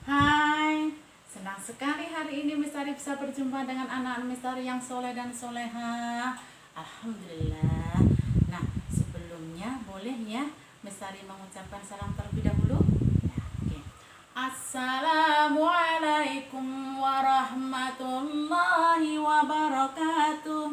Hai, senang sekali hari ini Mistari bisa berjumpa dengan anak-anak Mistari yang soleh dan soleha. Alhamdulillah. Nah, sebelumnya boleh ya Mistari mengucapkan salam terlebih dahulu? Ya, oke. Assalamualaikum warahmatullahi wabarakatuh.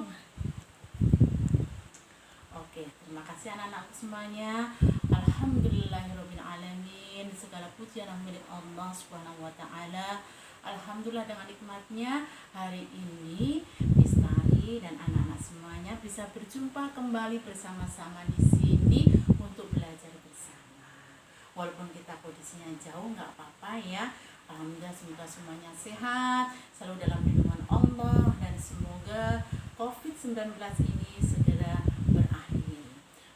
Oke, terima kasih anak-anakku semuanya. Alhamdulillahirrabbilalamin. Segala puji adalah milik Allah Subhanahu wa taala. Alhamdulillah dengan nikmatnya hari ini Mistari dan anak-anak semuanya bisa berjumpa kembali bersama-sama di sini untuk belajar bersama. Walaupun kita kondisinya jauh nggak apa-apa ya. Alhamdulillah semoga semuanya sehat, selalu dalam lindungan Allah, dan semoga COVID-19 ini segera berakhir.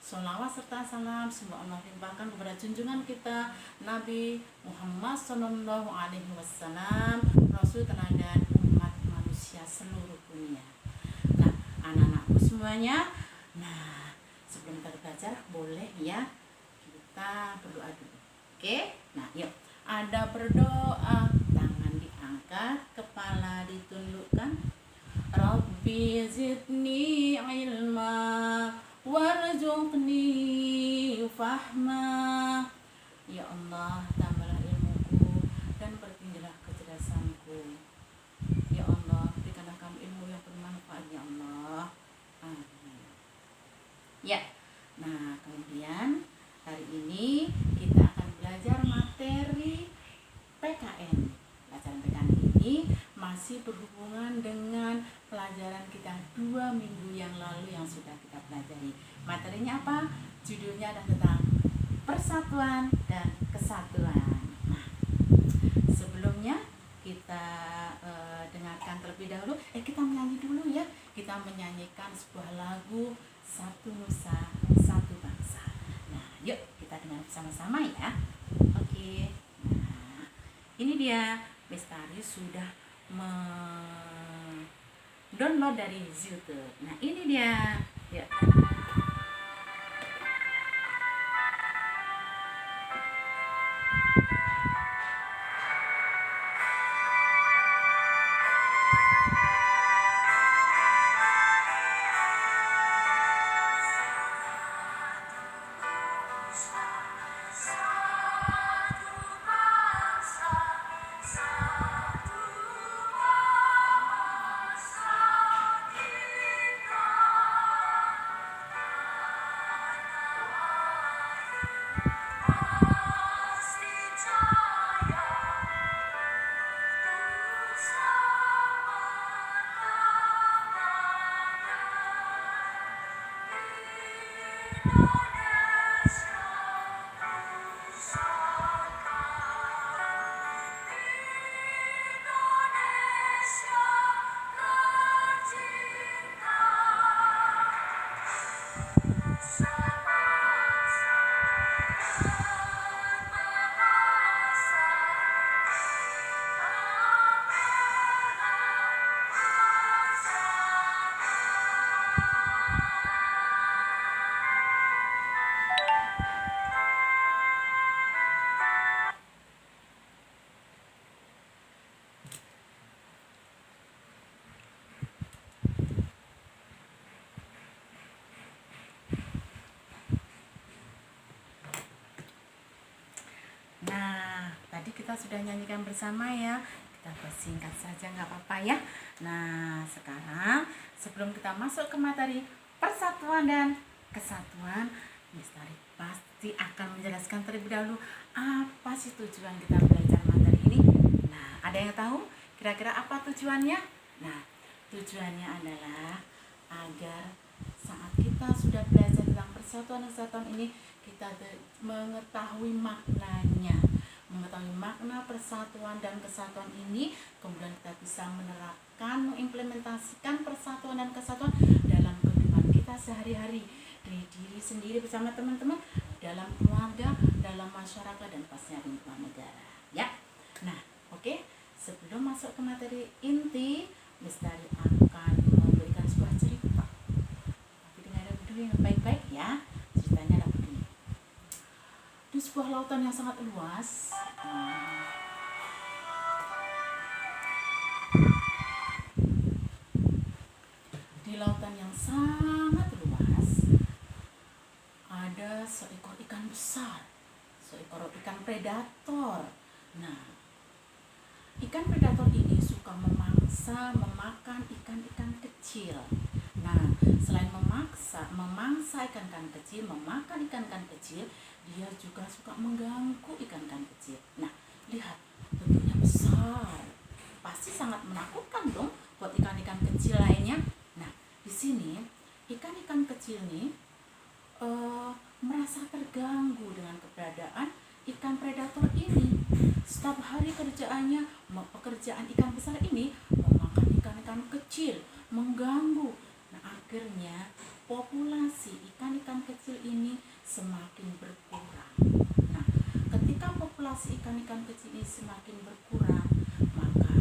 Sholawat serta salam semoga Allah limpahkan kepada junjungan kita Nabi Muhammad SAW, Rasul teladan umat manusia seluruh dunia. Nah, anak-anakku semuanya, nah sebelum kita belajar boleh ya kita berdoa dulu. Oke? Nah, yuk. Ada berdoa, tangan diangkat, kepala ditundukkan. Rabbi zidni ilma warzuqni fahma. Ya Allah, tambahlah ilmuku dan pertinggilah kecerdasanku. Ya Allah, berikanlah kami ilmu yang bermanfaat ya Allah. Amin. Ya. Nah, kemudian hari ini kita akan belajar materi PKN. Pelajaran PKN ini masih berhubungan dengan pelajaran kita 2 minggu yang lalu yang sudah kita pelajari. Materinya apa? Judulnya adalah tentang persatuan dan kesatuan. Nah, sebelumnya kita dengarkan terlebih dahulu. Kita menyanyi dulu ya. Kita menyanyikan sebuah lagu Satu Nusa Satu Bangsa. Nah, yuk kita dengar bersama-sama ya. Oke. Nah, ini dia Bestari sudah download dari YouTube. Nah, ini dia. Ya. Nah, tadi kita sudah nyanyikan bersama ya. Kita bersingkat saja nggak apa-apa ya. Nah, sekarang sebelum kita masuk ke materi persatuan dan kesatuan, Mistari pasti akan menjelaskan terlebih dahulu apa sih tujuan kita belajar materi ini. Nah, ada yang tahu kira-kira apa tujuannya? Nah, tujuannya adalah agar saat kita sudah belajar tentang persatuan dan kesatuan ini, kita mengetahui maknanya, mengetahui makna persatuan dan kesatuan ini, kemudian kita bisa menerapkan, mengimplementasikan persatuan dan kesatuan dalam kehidupan kita sehari-hari, di diri sendiri bersama teman-teman, dalam keluarga, dalam masyarakat, dan pastinya lingkungan negara ya. Nah, oke. Sebelum masuk ke materi inti, Mistari akan memberikan sebuah cerita, tapi dengar dulu yang baik-baik ya. Ceritanya adalah begini. Di sebuah lautan yang sangat luas, seekor ikan besar, seekor ikan predator. Nah, ikan predator ini suka memakan ikan-ikan kecil. Nah, selain memangsa ikan-ikan kecil, memakan ikan-ikan kecil, dia juga suka mengganggu ikan-ikan kecil. Nah, lihat, bentuknya besar, pasti sangat menakutkan dong buat ikan-ikan kecil lainnya. Nah, di sini ikan-ikan kecil nih merasa terganggu dengan keberadaan ikan predator ini. Setiap hari pekerjaan ikan besar ini memakan ikan-ikan kecil, mengganggu. Nah, akhirnya populasi ikan-ikan kecil ini semakin berkurang. Nah, ketika populasi ikan-ikan kecil ini semakin berkurang, maka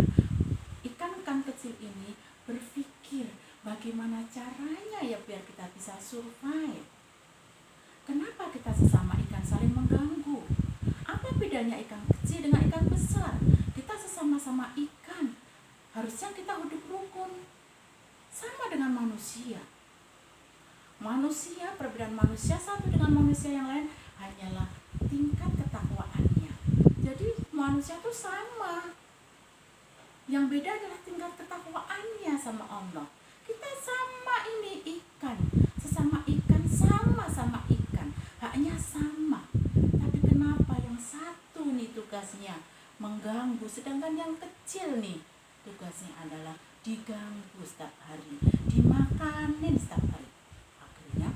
ikan-ikan kecil ini berpikir bagaimana caranya ya biar kita bisa survive. Kenapa kita sesama ikan saling mengganggu? Apa bedanya ikan kecil dengan ikan besar? Kita sesama-sama ikan, harusnya kita hidup rukun. Sama dengan manusia. Perbedaan manusia satu dengan manusia yang lain hanyalah tingkat ketakwaannya. Jadi manusia itu sama. Yang beda adalah tingkat ketakwaannya sama Allah. Kita sama ini ikan, sesama ikan, sama-sama ikan, haknya sama. Tapi kenapa yang satu nih tugasnya mengganggu, sedangkan yang kecil nih tugasnya adalah diganggu setiap hari, dimakanin setiap hari. Akhirnya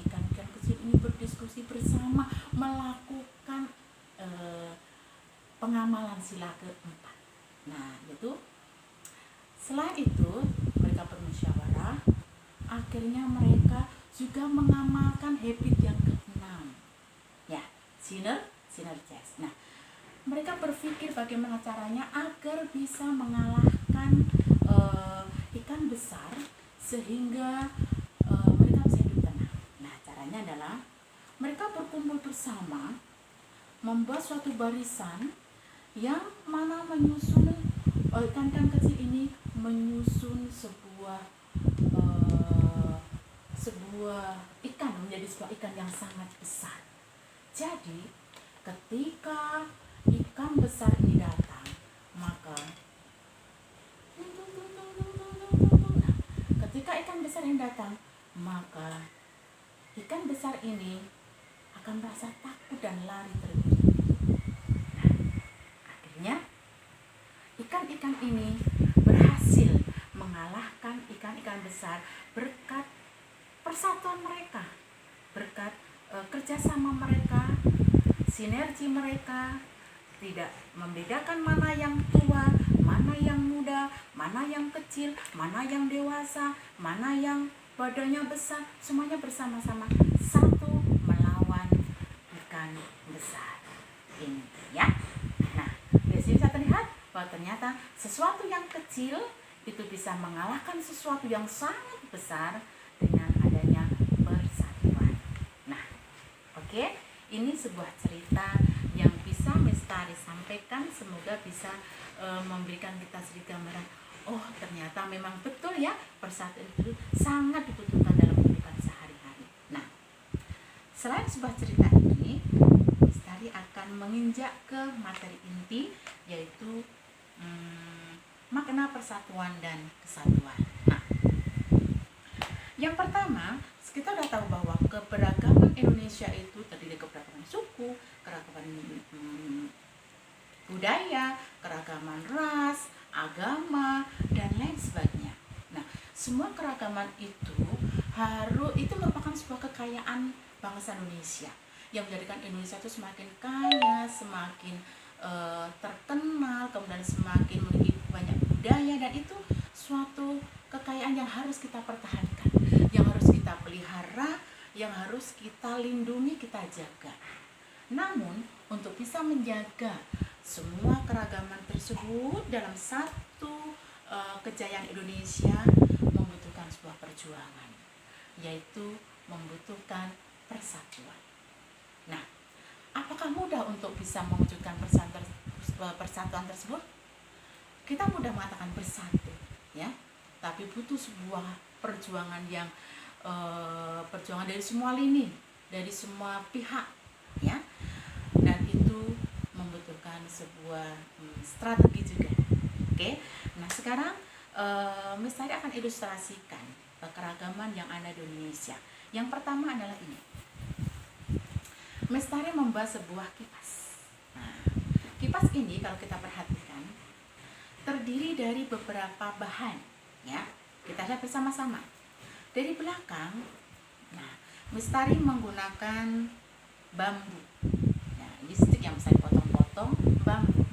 ikan-ikan kecil ini berdiskusi bersama, melakukan pengamalan sila keempat. Nah, itu selain itu mereka bermusyawarah. Akhirnya mereka juga mengamalkan habit yang keenam, ya, synergize. Nah, mereka berpikir bagaimana caranya agar bisa mengalahkan ikan besar sehingga mereka bisa hidup tenang. Nah, caranya adalah mereka berkumpul bersama, membuat suatu barisan yang mana menyusun ikan-ikan kecil ini menyusun sebuah ikan menjadi sebuah ikan yang sangat besar. Jadi ketika ikan besar ini datang, maka ketika ikan besar ini datang, maka ikan besar ini akan merasa takut dan lari terlebih dahulu. Nah, akhirnya ikan-ikan ini berhasil mengalahkan ikan-ikan besar berkat persatuan mereka, berkat kerjasama mereka, sinergi mereka, tidak membedakan mana yang tua, mana yang muda, mana yang kecil, mana yang dewasa, mana yang badannya besar, semuanya bersama-sama satu melawan ikan besar ini, ya. Nah, di sini bisa terlihat bahwa ternyata sesuatu yang kecil itu bisa mengalahkan sesuatu yang sangat besar dengan adanya persatuan. Nah, oke, ini sebuah cerita yang bisa Mestari sampaikan, semoga bisa memberikan kita sedikit gambaran. Oh, ternyata memang betul ya, persatuan itu sangat dibutuhkan dalam kehidupan sehari-hari. Nah, selain sebuah cerita ini, Mestari akan menginjak ke materi inti, yaitu makna persatuan dan kesatuan. Nah, yang pertama, kita udah tahu bahwa keberagaman Indonesia itu terdiri dari keberagaman suku, keragaman budaya, keragaman ras, agama, dan lain sebagainya. Nah, semua keragaman itu merupakan sebuah kekayaan bangsa Indonesia yang menjadikan Indonesia itu semakin kaya, semakin terkenal, kemudian semakin memiliki banyak budaya, dan itu suatu kekayaan yang harus kita pertahankan, yang harus kita pelihara, yang harus kita lindungi, kita jaga. Namun, untuk bisa menjaga semua keragaman tersebut dalam satu kejayaan Indonesia membutuhkan sebuah perjuangan, yaitu membutuhkan persatuan. Nah, apakah mudah untuk bisa mewujudkan persatuan tersebut? Kita mudah mengatakan bersatu, ya, tapi butuh sebuah perjuangan yang perjuangan dari semua lini, dari semua pihak, ya. Dan itu membutuhkan sebuah strategi juga. Oke. Nah, sekarang Miss Tari akan ilustrasikan keragaman yang ada di Indonesia. Yang pertama adalah ini. Miss Tari membuat sebuah kipas. Nah, kipas ini kalau kita perhatikan terdiri dari beberapa bahan, ya. Kita lihat bersama-sama. Dari belakang, nah, Miss Tari menggunakan bambu. Nah, ini stick yang bisa dipotong-potong bambu.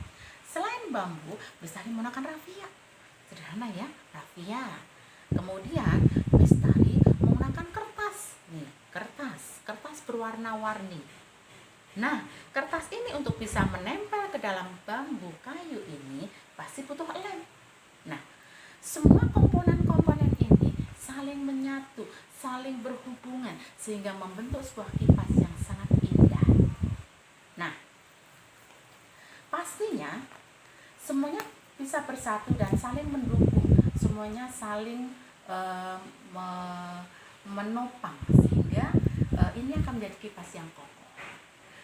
Selain bambu, Miss Tari menggunakan rafia. Sederhana ya, rafia. Kemudian Miss Tari menggunakan kertas. Nih, kertas berwarna-warni. Nah, kertas ini untuk bisa menempel ke dalam bambu kayu ini pasti butuh lem. Nah, semua komponen-komponen ini saling menyatu, saling berhubungan sehingga membentuk sebuah kipas yang sangat indah. Nah, pastinya semuanya bisa bersatu dan saling mendukung, semuanya saling menopang sehingga ini akan menjadi kipas yang kokoh.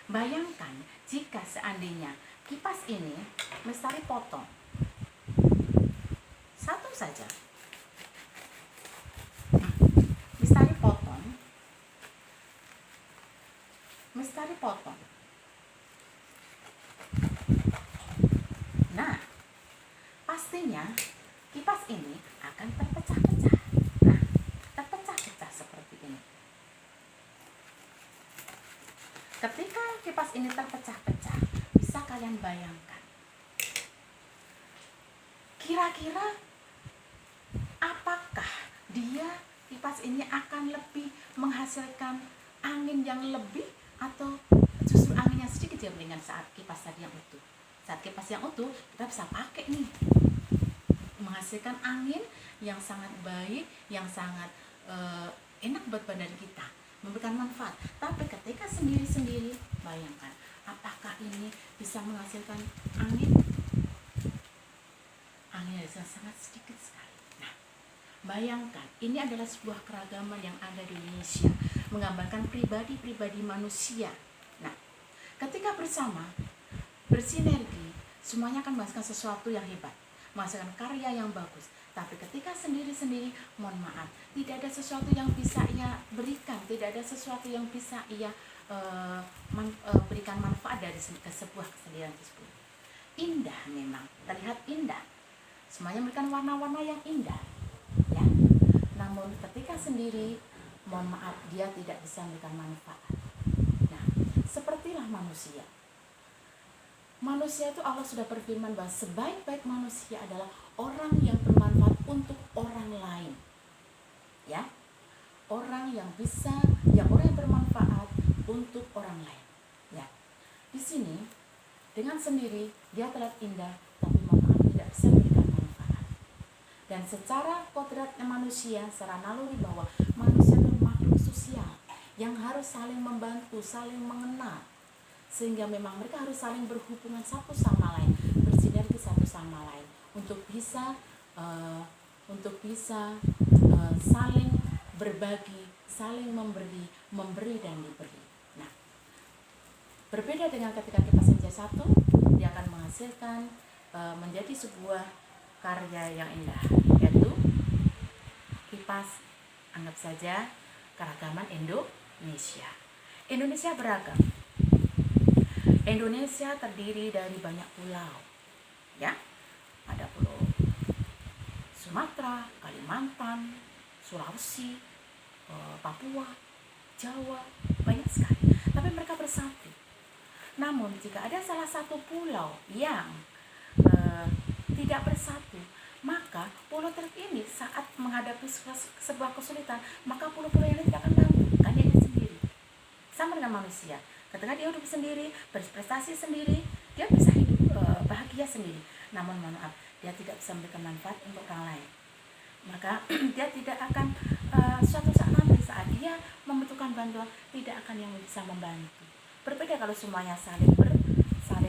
Bayangkan jika seandainya kipas ini Miss Tari potong satu saja. Miss Tari potong. Nah, pastinya kipas ini akan terpecah-pecah. Nah, terpecah-pecah seperti ini. Ketika kipas ini terpecah-pecah, bisa kalian bayangkan, kira-kira apakah kipas ini akan lebih menghasilkan angin yang lebih atau justru angin yang sedikit yang dengan saat kipas tadi yang utuh. Saat kipas yang utuh kita bisa pakai nih, menghasilkan angin yang sangat baik, yang sangat enak buat badan kita, memberikan manfaat. Tapi ketika sendiri-sendiri, bayangkan apakah ini bisa menghasilkan angin yang sangat sedikit sekali. Nah, bayangkan ini adalah sebuah keragaman yang ada di Indonesia, menggambarkan pribadi-pribadi manusia. Nah, ketika bersama bersinergi, semuanya akan menghasilkan sesuatu yang hebat, menghasilkan karya yang bagus. Tapi ketika sendiri-sendiri, mohon maaf, tidak ada sesuatu yang bisa ia berikan, tidak ada sesuatu yang bisa ia berikan manfaat dari sebuah kesendirian tersebut. Indah memang, terlihat indah, semuanya memberikan warna-warna yang indah, ya. Namun ketika sendiri, mohon maaf, dia tidak bisa memberikan manfaat. Nah, sepertilah manusia. Manusia itu Allah sudah berfirman bahwa sebaik-baik manusia adalah orang yang bermanfaat untuk orang lain, ya. Orang yang bermanfaat untuk orang lain, ya. Di sini dengan sendiri dia terlihat indah, tapi mohon maaf tidak bisa memberikan manfaat. Dan secara kodratnya manusia, secara naluri bahwa manusia itu makhluk sosial yang harus saling membantu, saling mengenal, sehingga memang mereka harus saling berhubungan satu sama lain, bersinergi satu sama lain untuk bisa saling berbagi, saling memberi dan diberi. Nah, berbeda dengan ketika kipas saja satu, dia akan menghasilkan menjadi sebuah karya yang indah, yaitu kipas, anggap saja keragaman Indonesia. Indonesia beragam. Indonesia terdiri dari banyak pulau, ya. Ada pulau Sumatera, Kalimantan, Sulawesi, Papua, Jawa, banyak sekali. Tapi mereka bersatu. Namun jika ada salah satu pulau yang tidak bersatu, maka pulau ini saat menghadapi sebuah kesulitan, maka pulau-pulau yang tidak akan bantu, kan dia sendiri. Sama dengan manusia. Ketika dia hidup sendiri, berprestasi sendiri, dia bisa hidup bahagia sendiri. Namun mohon maaf, dia tidak bisa memberikan manfaat untuk orang lain. Maka dia tidak akan suatu saat nanti saat dia membutuhkan bantuan, tidak akan yang bisa membantu. Berbeda kalau semuanya saling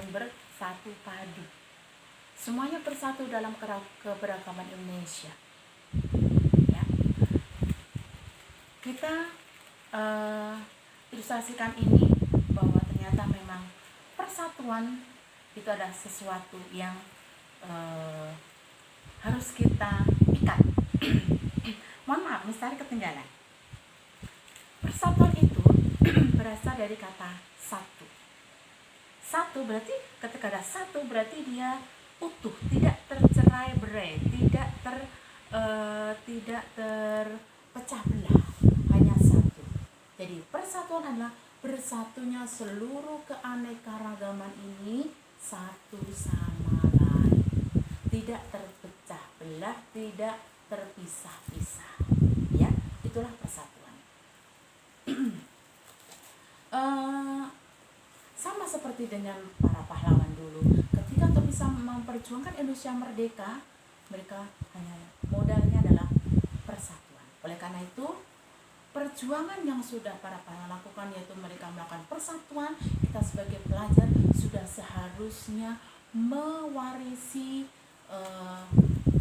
bersatu padu. Semuanya bersatu dalam keberagaman Indonesia. Ya. Kita ilustrasikan ini bahwa ternyata memang persatuan itu adalah sesuatu yang harus kita ikat. Mohon maaf, misteri ketinggalan. Persatuan itu berasal dari kata satu. Satu berarti ketika ada satu berarti dia utuh, tidak tercerai-berai, tidak terpecah belah, hanya satu. Jadi persatuan adalah bersatunya seluruh keanekaragaman ini satu sama lain, tidak terpecah belah, tidak terpisah-pisah. Ya, itulah persatuan. Sama seperti dengan para pahlawan dulu, ketika untuk bisa memperjuangkan Indonesia merdeka, mereka hanya modalnya adalah persatuan. Oleh karena itu, perjuangan yang sudah para pahlawan lakukan, yaitu mereka melakukan persatuan, kita sebagai pelajar sudah seharusnya mewarisi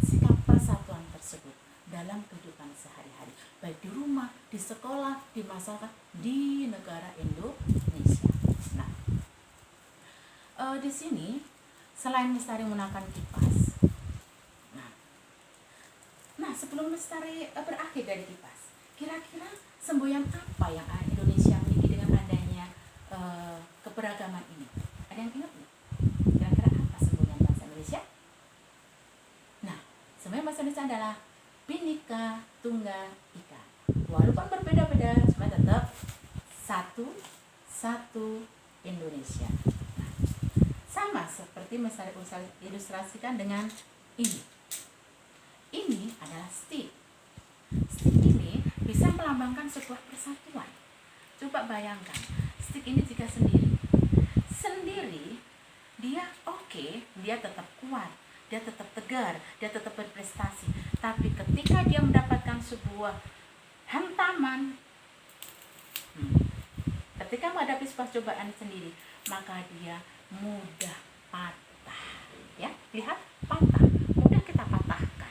sikap persatuan tersebut dalam kehidupan sehari-hari, baik di rumah, di sekolah, di masyarakat, di negara Indonesia. Di sini selain Lestari menggunakan kipas, nah sebelum Lestari berakhir dari kipas, kira-kira semboyan apa yang Indonesia miliki dengan adanya keberagaman ini? Ada yang ingat nih? Kira-kira apa semboyan bahasa Indonesia? Nah, semboyan bahasa Indonesia adalah Bhinneka Tunggal Ika. Walaupun berbeda-beda, cuma tetap satu Indonesia. Sama seperti Lestari ilustrasikan dengan ini. Ini adalah stick. Stick ini bisa melambangkan sebuah persatuan. Coba bayangkan, stick ini jika sendiri, dia dia tetap kuat, dia tetap tegar, dia tetap berprestasi. Tapi ketika dia mendapatkan sebuah hantaman, ketika menghadapi sebuah cobaan sendiri, maka dia mudah patah. Ya, lihat, patah, mudah kita patahkan.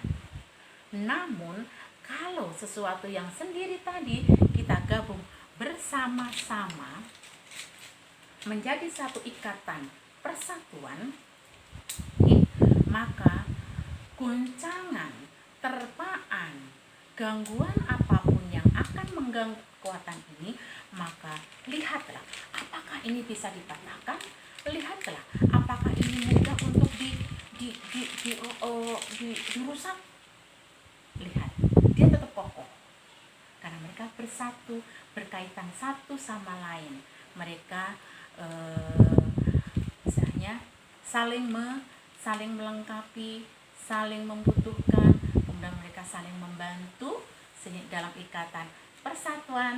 Namun kalau sesuatu yang sendiri tadi kita gabung bersama-sama menjadi satu ikatan persatuan, maka guncangan, terpaan, gangguan apapun yang akan mengganggu kekuatan ini, maka lihatlah apakah ini bisa dipatahkan. Lihatlah apakah ini mudah untuk dirusak. Lihat, dia tetap kokoh karena mereka bersatu, berkaitan satu sama lain. Mereka misalnya saling melengkapi, saling membutuhkan, kemudian mereka saling membantu dalam ikatan persatuan.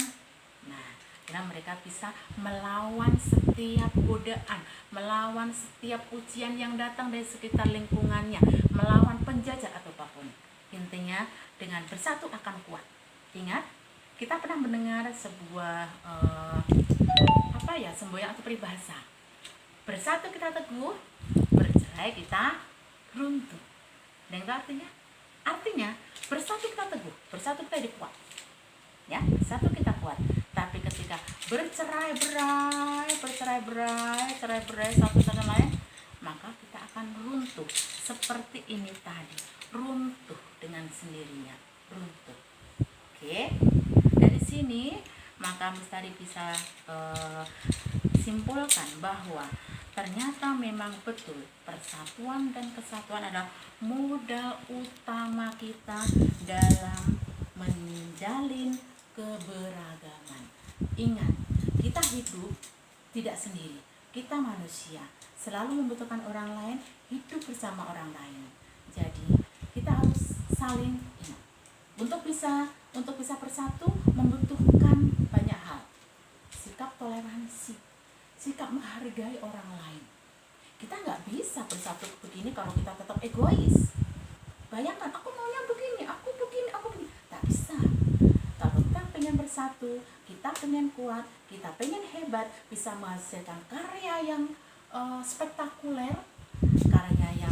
Nah, karena mereka bisa melawan setiap godaan, melawan setiap ujian yang datang dari sekitar lingkungannya, melawan penjajah atau apapun. Intinya dengan bersatu akan kuat. Ingat, kita pernah mendengar sebuah semboyan atau peribahasa. Bersatu kita teguh, bercerai kita runtuh. Dan itu artinya bersatu kita teguh, bersatu kita kuat. Ya, bersatu kita kuat. Tapi ketika bercerai-berai satu sama lain, maka kita akan runtuh seperti ini tadi, runtuh dengan sendirinya, runtuh. Oke, dari sini maka Lestari bisa simpulkan bahwa ternyata memang betul persatuan dan kesatuan adalah modal utama kita dalam menjalin keberagaman. Ingat, kita hidup tidak sendiri. Kita manusia, selalu membutuhkan orang lain, hidup bersama orang lain. Jadi, kita harus saling ingat. Untuk bisa bersatu membutuhkan banyak hal. Sikap toleransi, sikap menghargai orang lain. Kita nggak bisa bersatu begini kalau kita tetap egois. Bayangkan, aku maunya begini, aku begini. Tak bisa. Kalau kita pengen bersatu, kita pengen kuat, kita pengen hebat, bisa menghasilkan karya yang spektakuler, karya yang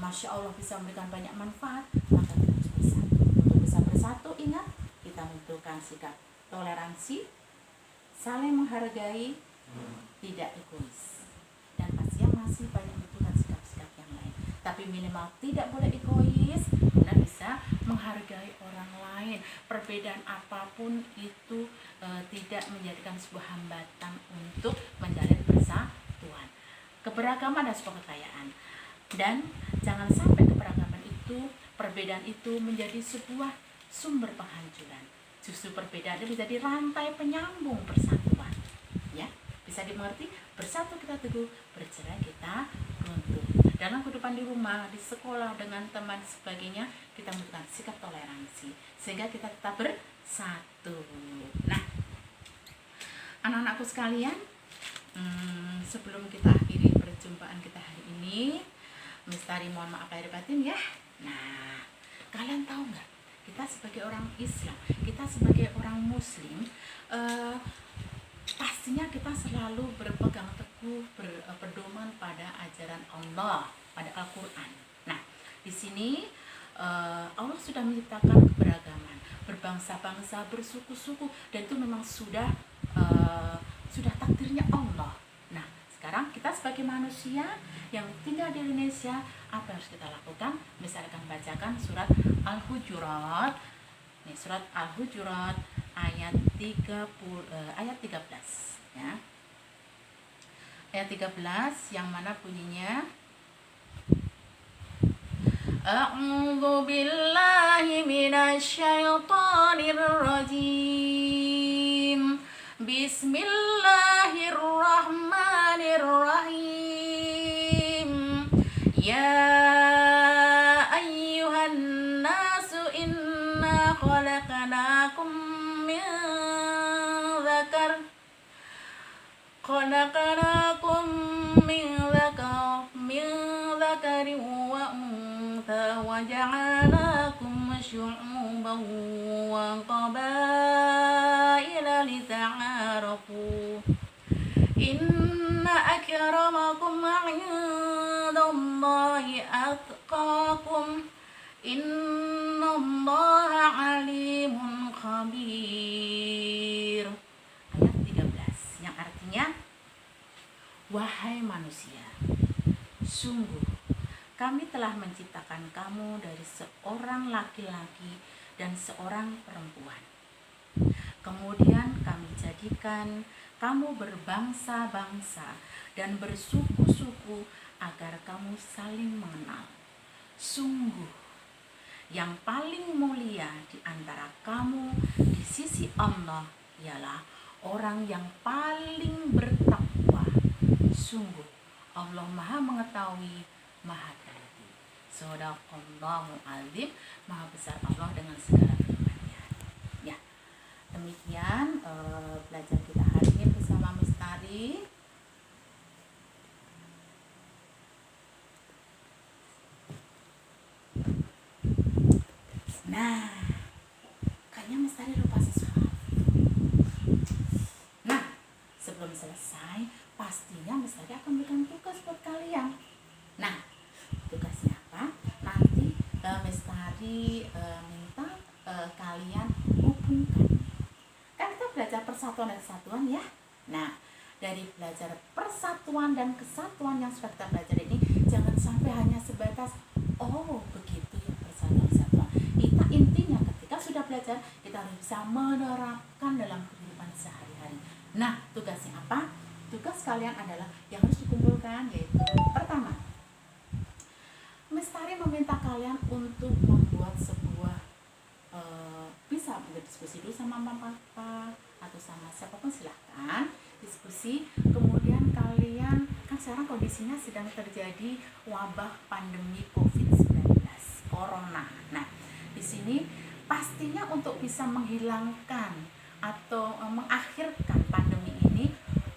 Masya Allah bisa memberikan banyak manfaat, maka kita harus bersatu. Untuk bisa bersatu, ingat, kita membutuhkan sikap toleransi, saling menghargai, tidak egois. Dan pasti masih banyak membutuhkan sikap-sikap yang lain. Tapi minimal tidak boleh egois, dan bisa menghargai orang lain. Perbedaan apapun itu tidak menjadikan sebuah hambatan untuk menjalin persatuan. Keberagaman adalah sebuah kekayaan. Dan jangan sampai keberagaman itu, perbedaan itu menjadi sebuah sumber penghancuran. Justru perbedaan itu menjadi rantai penyambung persatuan. Ya, bisa dimengerti? Bersatu kita teguh, bercerai kita runtuh. Dalam kehidupan di rumah, di sekolah, dengan teman sebagainya, kita membutuhkan sikap toleransi sehingga kita tetap bersatu. Nah, anak-anakku sekalian, sebelum kita akhiri perjumpaan kita hari ini, Mistari mohon maaf lahir batin ya. Nah, kalian tahu nggak? Kita sebagai orang Islam, kita sebagai orang Muslim, pastinya kita selalu berpegang teguh, berpedoman pada ajaran Allah, pada Al-Quran. Nah, di sini Allah sudah menciptakan keberagaman, berbangsa-bangsa, bersuku-suku, dan itu memang sudah takdirnya Allah. Nah, sekarang kita sebagai manusia yang tinggal di Indonesia, apa yang harus kita lakukan? Misalkan bacakan surat Al-Hujurat. Nih, surat Al-Hujurat ayat 13 ya. Ayat 13 yang mana bunyinya A'udzu billahi minasyaitonir rajim. Bismillahirrahmanirrahim. Ya ayyuhan nasu inna khalaqnakum min dzakarin wa untha wa ja'alnakum syu'uban wa qabaila lita'arafu. Inna akramakum 'indallahi atqakum. Innallaha 'alimun khabir. Ayat 13 yang artinya, wahai manusia, sungguh kami telah menciptakan kamu dari seorang laki-laki dan seorang perempuan. Kemudian kami jadikan kamu berbangsa-bangsa dan bersuku-suku agar kamu saling mengenal. Sungguh, yang paling mulia di antara kamu di sisi Allah ialah orang yang paling bertakwa. Sungguh, Allah Maha Mengetahui, Maha Teliti. Shadaqallahul Azim. Maha besar Allah dengan segala firman-Nya. Ya, demikian belajar kita hari ini bersama Mistari. Nah, kayaknya Mistari lupa sesuatu. Nah, sebelum selesai, pastinya Mistari akan berikan tugas buat kalian. Nah, tugasnya apa? Nanti Mistari minta kalian hubungkan. Kan kita belajar persatuan dan kesatuan ya. Nah, dari belajar persatuan dan kesatuan yang sudah kita belajar ini, jangan sampai hanya sebatas oh begitu ya persatuan kesatuan. Kita intinya ketika sudah belajar, kita harus bisa menerapkan dalam kehidupan sehari-hari. Nah, tugasnya apa? Tugas kalian adalah yang harus dikumpulkan, yaitu pertama, Mistari meminta kalian untuk membuat sebuah bisa berdiskusi dulu sama mama papa atau sama siapapun, silahkan diskusi. Kemudian kalian, kan sekarang kondisinya sedang terjadi wabah pandemi COVID-19 Corona. Nah, di sini pastinya untuk bisa menghilangkan atau mengakhirkan pandemi ini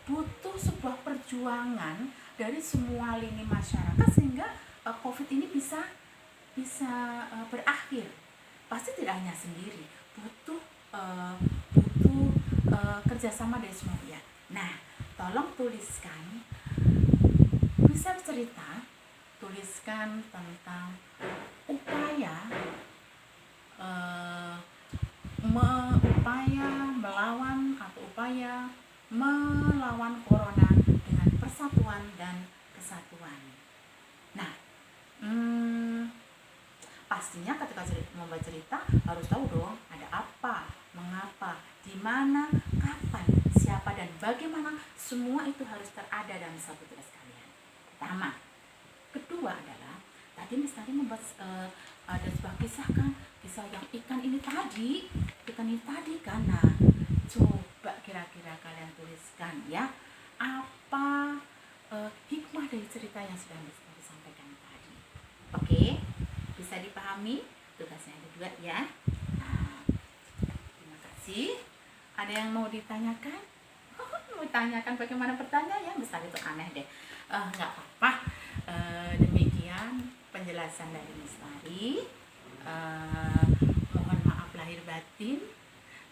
butuh sebuah perjuangan dari semua lini masyarakat sehingga COVID ini bisa berakhir. Pasti tidak hanya sendiri, butuh kerjasama dari semua pihak. Nah, tolong tuliskan, bisa cerita, tuliskan tentang upaya melawan atau upaya melawan corona dengan persatuan dan kesatuan. Nah, pastinya ketika membuat cerita harus tahu dong ada apa, mengapa, di mana, kapan, siapa, dan bagaimana. Semua itu harus terada dalam satu tugas kalian. Pertama. Kedua adalah tadi Miss tadi membuat ada sebuah kisah kan, kisah yang ikan ini tadi kan. Nah, coba kira-kira kalian tuliskan ya, apa hikmah dari cerita yang sudah Miss tadi sampaikan tadi. Oke, bisa dipahami? Tugasnya ada 2 ya. Nah, terima kasih. Ada yang mau ditanyakan? Mau tanyakan bagaimana bertanya ya? Miss tadi itu aneh deh. Nggak apa-apa. Demikian penjelasan dari Miss Tari. Mohon maaf lahir batin.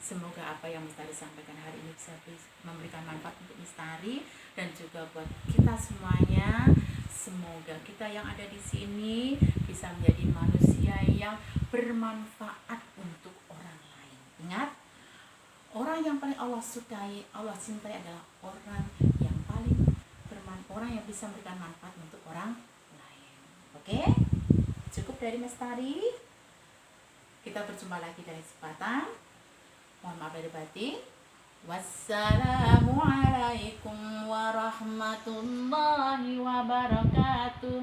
Semoga apa yang Miss Tari sampaikan hari ini bisa memberikan manfaat untuk Miss Tari dan juga buat kita semuanya. Semoga kita yang ada di sini bisa menjadi manusia yang bermanfaat untuk orang lain. Ingat, orang yang paling Allah sukai, Allah cintai adalah orang yang orang yang bisa memberikan manfaat untuk orang lain. Oke? Cukup dari Miss Tari. Kita berjumpa lagi dari kesempatan. Mohon maaf lahir batin. Wassalamualaikum warahmatullahi wabarakatuh.